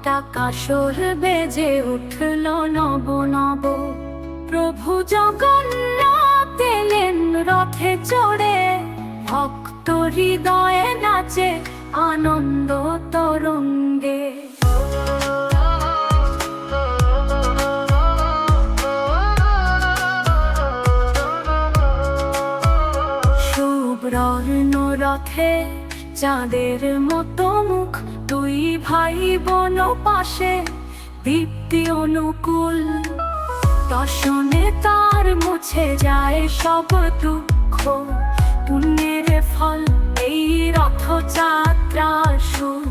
ঘটা কাসর বেজে উঠল নব নব। প্রভু জগন্নাথ এলেন রথে চড়ে, ভক্ত হৃদয়ে নাচে আনন্দ তরঙ্গে। শুভ্রর্ণ রথে চাঁদের মতো মুখ, দুই ভাই বোন পাশে দীপ্তি অনুকূল। দর্শনে তার মুছে যায় সব দুঃখ, পুণ্যের ফল এই রথযাত্রা শুভ।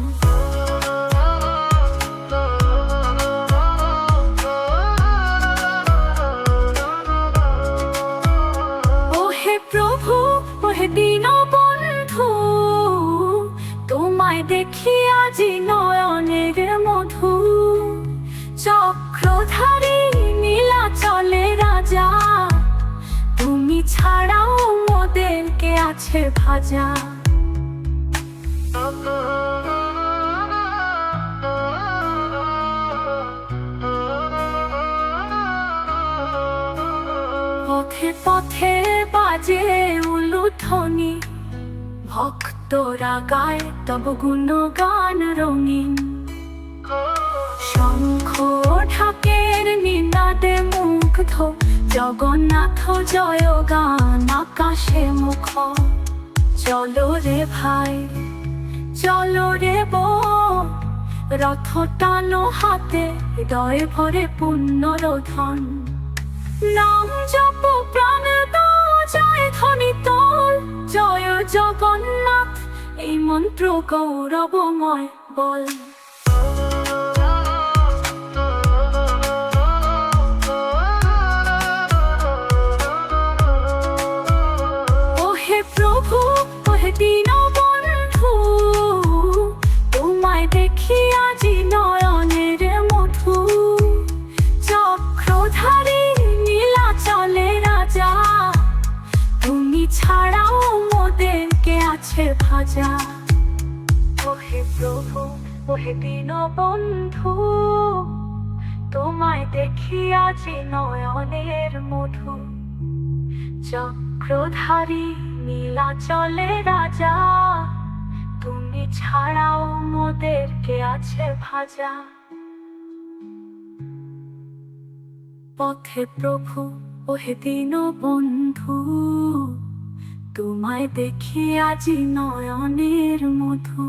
ওহে প্রভু, ওহে দীনবন্ধু, তোমায় দেখি আজি নয়নের মধু। চক্রধারী নীলাচলে রাজা, তুমি ছাড়াও মোদেরকে আছে ভাজা। পথে পথে বাজে উলুধ্বনি, ভক্তরা গায় তব গুণগান রঙিন। শঙ্খ ঢাকের নিনাদে মুগ্ধ, জগন্নাথ জয় গান আকাশে মুখ। চলো রে ভাই, চলো রে বোন, রথ টানো হাতে, হৃদয় ভরে পুণ্যরোধন। নাম জপ প্রাণ দাও, জয় ধ্বনি তোল, জয় জগন্নাথ এই মন্ত্র গৌরবময় বল। ওহে প্রভু, ওহে দীনবন্ধু, তোমায় দেখি আজি নয়নের মধু। চক্রধারী নীলাচলে রাজা, তুমি ছাড়াও মোদেরকে আছে ভাজা। ওহে প্রভু, ওহে দীনবন্ধু, তোমায় দেখি আজি নয়নের মধু। চক্রধারী নীলাচলে রাজা, তুমি ছাড়াও মোদেরকে আছে ভাজা। পথে প্রভু, ওহে দীনবন্ধু, তোমায় দেখি আজি নয়নের মধু।